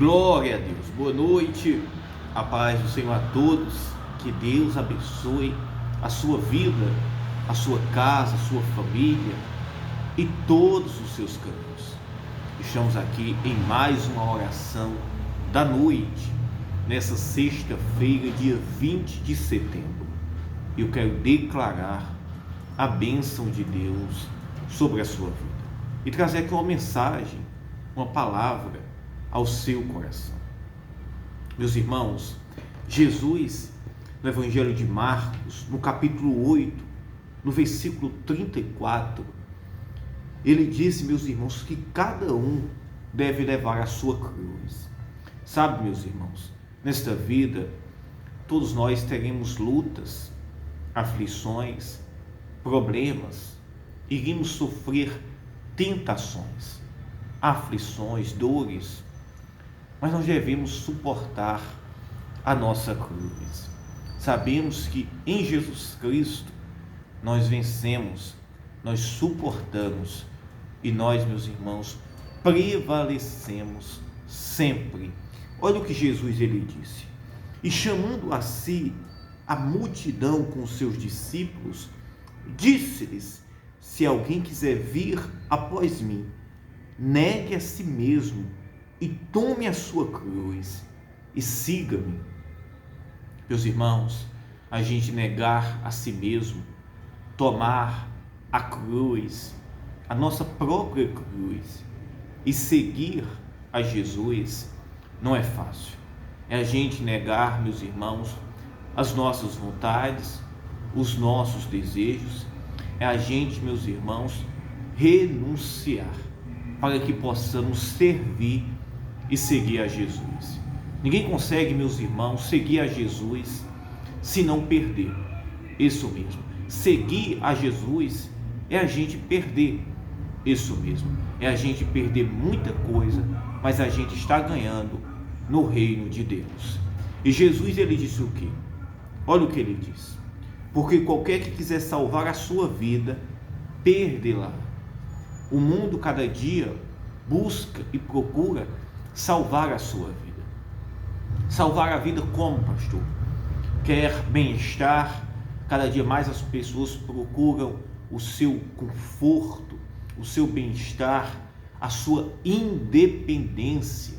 Glória a Deus. Boa noite. A paz do Senhor a todos. Que Deus abençoe a sua vida, a sua casa, a sua família e todos os seus caminhos. Estamos aqui em mais uma oração da noite, nessa sexta-feira, dia 20 de setembro. Eu quero declarar a bênção de Deus sobre a sua vida e trazer aqui uma mensagem, uma palavra ao seu coração. Meus irmãos, Jesus, no Evangelho de Marcos, no capítulo 8, no versículo 34, ele disse, meus irmãos, que cada um deve levar a sua cruz. Sabe, meus irmãos, nesta vida, todos nós teremos lutas, aflições, problemas, iremos sofrer tentações, aflições, dores, mas nós devemos suportar a nossa cruz. Sabemos que em Jesus Cristo nós vencemos, nós suportamos e nós, meus irmãos, prevalecemos sempre. Olha o que Jesus ele disse: e chamando a si a multidão com os seus discípulos, disse-lhes: se alguém quiser vir após mim, negue a si mesmo e tome a sua cruz e siga-me. Meus irmãos, a gente negar a si mesmo, tomar a cruz, a nossa própria cruz e seguir a Jesus não é fácil. É a gente negar, meus irmãos, as nossas vontades, os nossos desejos. É a gente, meus irmãos, renunciar para que possamos servir e seguir a Jesus. Ninguém consegue, meus irmãos, seguir a Jesus se não perder. Isso mesmo. Seguir a Jesus é a gente perder. Isso mesmo. É a gente perder muita coisa, mas a gente está ganhando no reino de Deus. E Jesus, ele disse o quê? Olha o que ele disse: porque qualquer que quiser salvar a sua vida, perdê-la. O mundo cada dia busca e procura salvar a sua vida. Salvar a vida como, pastor? Quer bem-estar, cada dia mais as pessoas procuram o seu conforto, o seu bem-estar, a sua independência.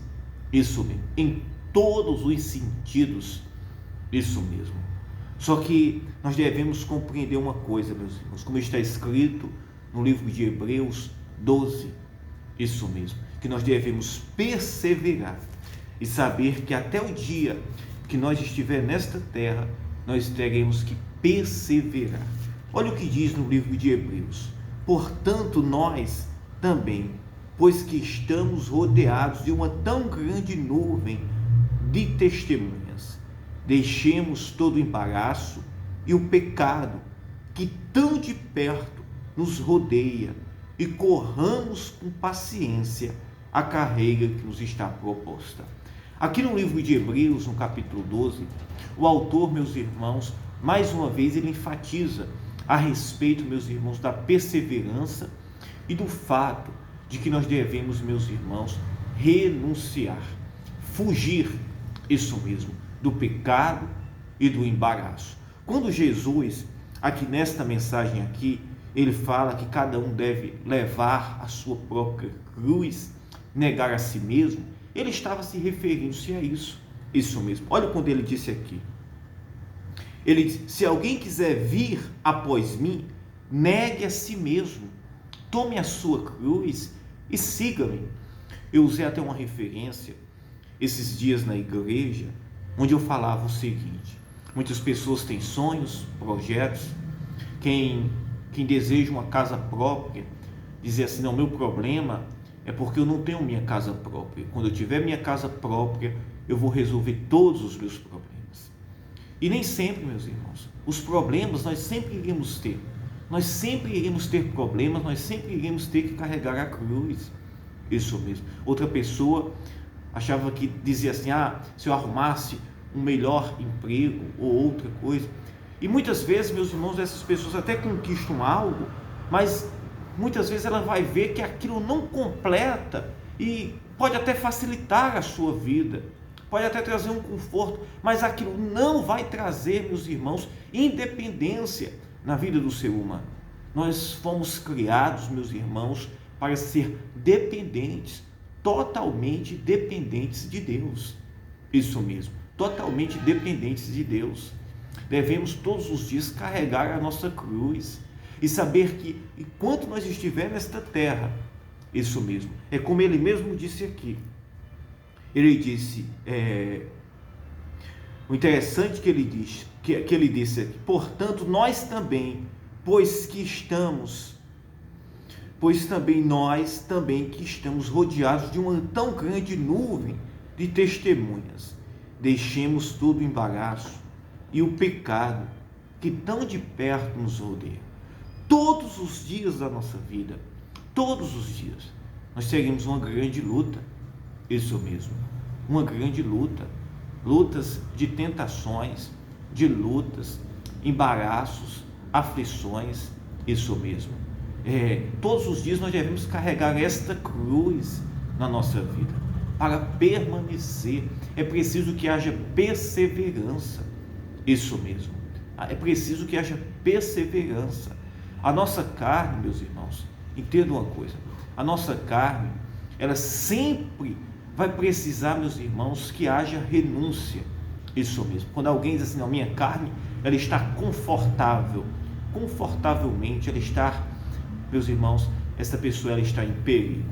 Isso mesmo, em todos os sentidos, isso mesmo. Só que nós devemos compreender uma coisa, meus irmãos, como está escrito no livro de Hebreus 12, isso mesmo, que nós devemos perseverar e saber que até o dia que nós estiver nesta terra, nós teremos que perseverar. Olha o que diz no livro de Hebreus: portanto nós também, pois que estamos rodeados de uma tão grande nuvem de testemunhas, deixemos todo o embaraço e o pecado que tão de perto nos rodeia e corramos com paciência a carreira que nos está proposta. Aqui no livro de Hebreus, no capítulo 12, o autor, meus irmãos, mais uma vez ele enfatiza a respeito, meus irmãos, da perseverança e do fato de que nós devemos, meus irmãos, renunciar, fugir, isso mesmo, do pecado e do embaraço. Quando Jesus, aqui nesta mensagem aqui, ele fala que cada um deve levar a sua própria cruz, negar a si mesmo, ele estava se referindo-se a isso mesmo. Olha quando ele disse aqui, ele disse: se alguém quiser vir após mim, negue a si mesmo, tome a sua cruz e siga-me. Eu usei até uma referência esses dias na igreja, onde eu falava o seguinte: muitas pessoas têm sonhos, projetos, quem deseja uma casa própria, dizer assim: não, meu problema é porque eu não tenho minha casa própria. Quando eu tiver minha casa própria, eu vou resolver todos os meus problemas. E nem sempre, meus irmãos, os problemas nós sempre iremos ter. Nós sempre iremos ter problemas, nós sempre iremos ter que carregar a cruz. Isso mesmo. Outra pessoa achava que dizia assim: se eu arrumasse um melhor emprego ou outra coisa. E muitas vezes, meus irmãos, essas pessoas até conquistam algo, mas muitas vezes ela vai ver que aquilo não completa e pode até facilitar a sua vida, pode até trazer um conforto, mas aquilo não vai trazer, meus irmãos, independência na vida do ser humano. Nós fomos criados, meus irmãos, para ser dependentes, totalmente dependentes de Deus. Isso mesmo, totalmente dependentes de Deus. Devemos todos os dias carregar a nossa cruz e saber que enquanto nós estivermos nesta terra, isso mesmo, é como ele mesmo disse aqui. Ele disse, o interessante que ele diz, que ele disse aqui, portanto nós também, pois também nós também que estamos rodeados de uma tão grande nuvem de testemunhas, deixemos todo o embaraço e o pecado que tão de perto nos rodeia. Todos os dias da nossa vida, todos os dias, nós teremos uma grande luta, isso mesmo, uma grande luta, lutas de tentações, de lutas, embaraços, aflições, isso mesmo. Todos os dias nós devemos carregar esta cruz na nossa vida, para permanecer. É preciso que haja perseverança, isso mesmo, é preciso que haja perseverança. A nossa carne, meus irmãos, entenda uma coisa, a nossa carne, ela sempre vai precisar, meus irmãos, que haja renúncia, isso mesmo. Quando alguém diz assim, não, minha carne, ela está confortavelmente, ela está, meus irmãos, essa pessoa, ela está em perigo.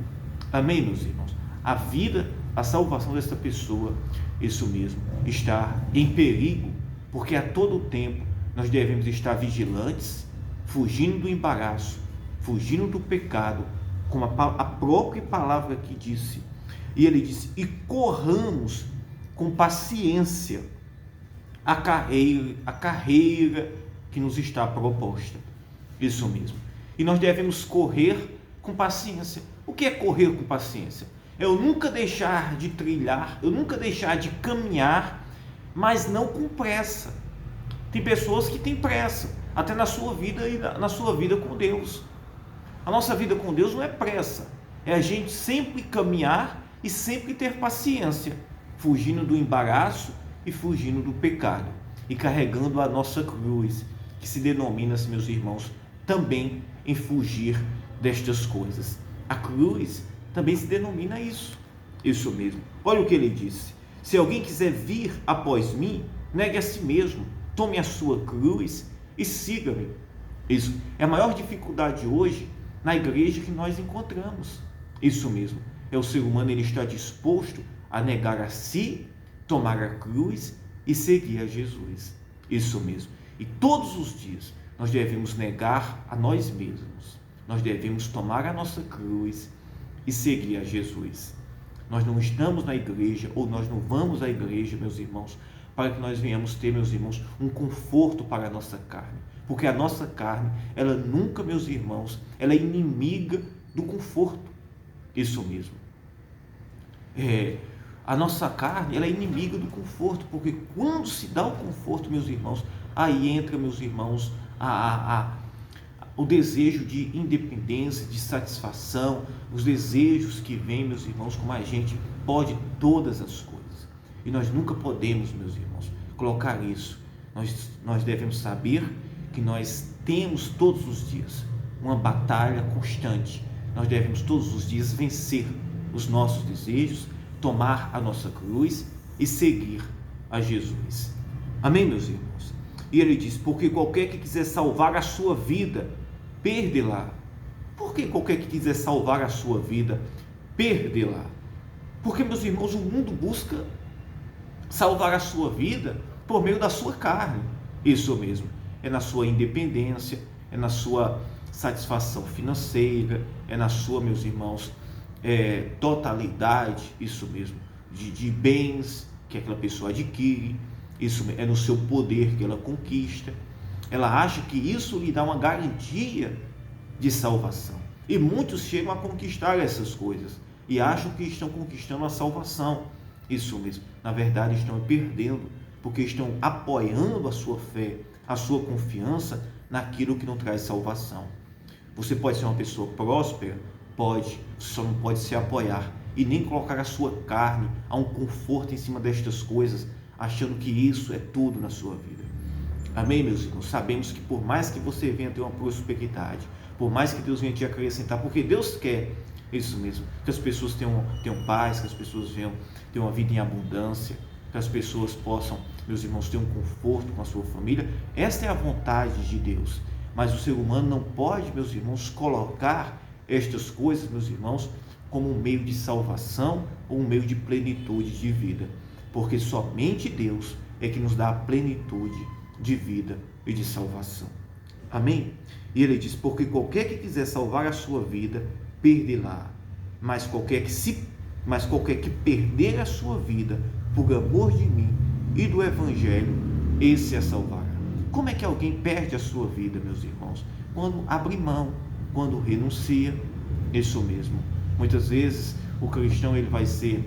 Amém, meus irmãos? A vida, a salvação desta pessoa, isso mesmo, está em perigo, porque a todo tempo nós devemos estar vigilantes, fugindo do embaraço, fugindo do pecado, como a própria palavra que disse. E ele disse, e corramos com paciência a carreira que nos está proposta. Isso mesmo. E nós devemos correr com paciência. O que é correr com paciência? É eu nunca deixar de trilhar, eu nunca deixar de caminhar, mas não com pressa. Tem pessoas que têm pressa, até na sua vida e na sua vida com Deus. A nossa vida com Deus não é pressa, é a gente sempre caminhar e sempre ter paciência, fugindo do embaraço e fugindo do pecado, e carregando a nossa cruz, que se denomina, meus irmãos, também em fugir destas coisas. A cruz também se denomina isso mesmo. Olha o que ele disse, se alguém quiser vir após mim, negue a si mesmo, tome a sua cruz e siga-me. Isso é a maior dificuldade hoje na igreja que nós encontramos. Isso mesmo, é o ser humano, ele está disposto a negar a si, tomar a cruz e seguir a Jesus. Isso mesmo. E todos os dias nós devemos negar a nós mesmos, nós devemos tomar a nossa cruz e seguir a Jesus. Nós não estamos na igreja, ou nós não vamos à igreja, meus irmãos, para que nós venhamos ter, meus irmãos, um conforto para a nossa carne, porque a nossa carne, ela nunca, meus irmãos, ela é inimiga do conforto. Isso mesmo. A nossa carne, ela é inimiga do conforto, porque quando se dá o conforto, meus irmãos, aí entra, meus irmãos, o desejo de independência, de satisfação, os desejos que vêm, meus irmãos, como a gente pode todas as coisas. E nós nunca podemos, meus irmãos, colocar isso. Nós devemos saber que nós temos todos os dias uma batalha constante. Nós devemos todos os dias vencer os nossos desejos, tomar a nossa cruz e seguir a Jesus. Amém, meus irmãos? E ele diz, porque qualquer que quiser salvar a sua vida, perdê-la. Por que qualquer que quiser salvar a sua vida, perdê-la? Porque, meus irmãos, o mundo busca salvar a sua vida por meio da sua carne. Isso mesmo, é na sua independência, é na sua satisfação financeira, é na sua, meus irmãos, totalidade, isso mesmo, de bens que aquela pessoa adquire, isso é no seu poder que ela conquista. Ela acha que isso lhe dá uma garantia de salvação. E muitos chegam a conquistar essas coisas e acham que estão conquistando a salvação. Isso mesmo, na verdade estão perdendo, porque estão apoiando a sua fé, a sua confiança naquilo que não traz salvação. Você pode ser uma pessoa próspera? Pode, só não pode se apoiar e nem colocar a sua carne a um conforto em cima destas coisas, achando que isso é tudo na sua vida. Amém, meus irmãos? Sabemos que por mais que você venha ter uma prosperidade, por mais que Deus venha te acrescentar, porque Deus quer isso mesmo, que as pessoas tenham paz, que as pessoas venham ter uma vida em abundância, que as pessoas possam, meus irmãos, ter um conforto com a sua família. Esta é a vontade de Deus. Mas o ser humano não pode, meus irmãos, colocar estas coisas, meus irmãos, como um meio de salvação ou um meio de plenitude de vida, porque somente Deus é que nos dá a plenitude de vida e de salvação. Amém? E ele diz: porque qualquer que quiser salvar a sua vida, perdê-la, mas qualquer que perder a sua vida por amor de mim e do Evangelho, esse a salvará. Como é que alguém perde a sua vida, meus irmãos? Quando abre mão, quando renuncia. Isso mesmo. Muitas vezes o cristão ele vai ser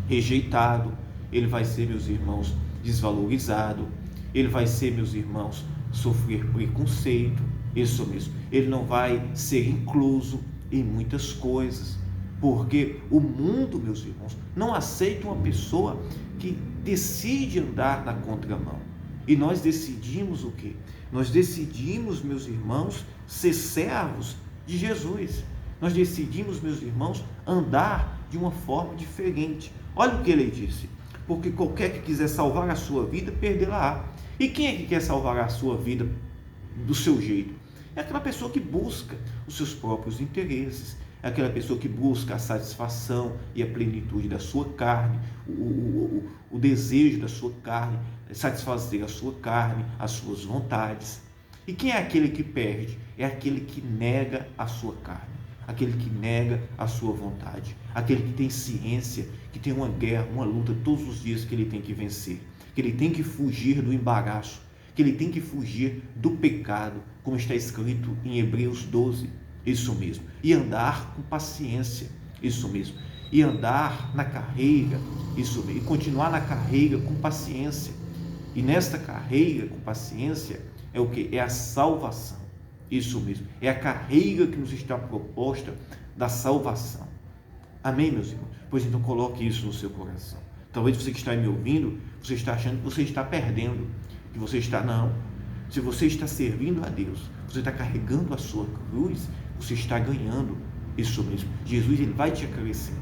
rejeitado, ele vai ser, meus irmãos, desvalorizado, ele vai ser, meus irmãos, sofrer preconceito. Isso mesmo. Ele não vai ser incluso em muitas coisas, porque o mundo, meus irmãos, não aceita uma pessoa que decide andar na contramão. E nós decidimos o quê? Nós decidimos, meus irmãos, ser servos de Jesus. Nós decidimos, meus irmãos, andar de uma forma diferente. Olha o que ele disse: porque qualquer que quiser salvar a sua vida, perdê-la-á. E quem é que quer salvar a sua vida do seu jeito? É aquela pessoa que busca os seus próprios interesses, é aquela pessoa que busca a satisfação e a plenitude da sua carne, o desejo da sua carne, satisfazer a sua carne, as suas vontades. E quem é aquele que perde? É aquele que nega a sua carne, aquele que nega a sua vontade, aquele que tem ciência, que tem uma guerra, uma luta todos os dias que ele tem que vencer, que ele tem que fugir do embaraço, que ele tem que fugir do pecado, como está escrito em Hebreus 12, isso mesmo, e andar com paciência, isso mesmo, e andar na carreira, isso mesmo, e continuar na carreira com paciência. E nesta carreira com paciência é o que? É a salvação, isso mesmo, é a carreira que nos está proposta da salvação. Amém, meus irmãos? Pois então coloque isso no seu coração. Talvez você que está me ouvindo, você está achando que você está perdendo, que você está, não. Se você está servindo a Deus, você está carregando a sua cruz, você está ganhando. Isso mesmo. Jesus ele vai te acrescentar.